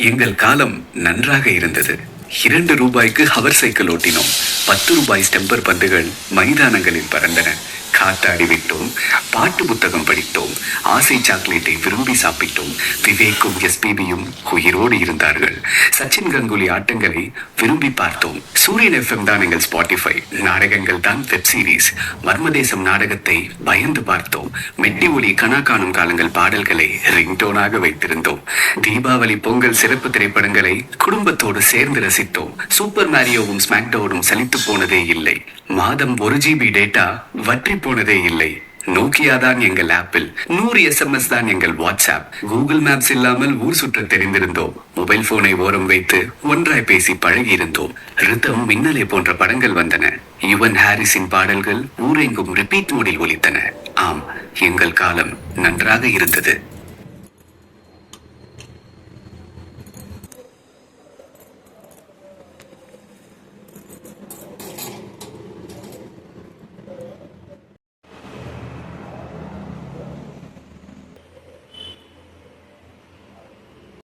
எங்கள் காலம் நன்றாக இருந்தது. 2 ரூபாய்க்கு ஹவர் சைக்கிள் ஓட்டினோம். 10 ரூபாய் ஸ்டெம்பர் பந்துகள் மைதானங்களில் பறந்தன. காத்தாடி விட்டோம். பாட்டு புத்தகம் படித்தோம். ஆசை சாக்லேட்டை விரும்பி சாப்பிட்டோம். விவேக்கும் எஸ்பிபியும் உயிரோடு இருந்தார்கள். சச்சின் கங்குலி ஆட்டங்களை விரும்பி பார்த்தோம். சூரியன் எஃப்எம் தான் எங்கள் ஸ்பாட்டிஃபை. நாடகங்கள் தான் வெப் சீரிஸ். மர்மதேசம் நாடகத்தை பயந்து பார்த்தோம். மெட்டி ஒலி கனா காணும் காலங்கள் பாடல்களை ரிங்டோனாக வைத்திருந்தோம். தீபாவளி பொங்கல் சிறப்பு திரைப்படங்களை குடும்பத்தோடு சேர்ந்து ரசித்தோம். சூப்பர் மேரியோவும் ஸ்மாக்டவுனும் சலித்து போனதே இல்லை. மாதம் 1 GB டேட்டா வற்றி போனதே இல்லை. நோக்கியா தான் எங்கள் ஆப்பிள். 100 SMS தான் எங்கள் வாட்ஸ்அப். கூகுள் மேப்ஸ் இல்லாமல் ஊர் சுற்ற தெரிந்திருந்தோம். மொபைல் போனை ஓரம் வைத்து ஒன்றாய் பேசி பழகி இருந்தோம். ரிதம், மின்னலே போன்ற படங்கள் வந்தன. யுவன் ஹாரிஸின் பாடல்கள் ஊரெங்கும் ரிப்பீட் மோடில் ஒலித்தன. ஆம், எங்கள் காலம் நன்றாக இருந்தது.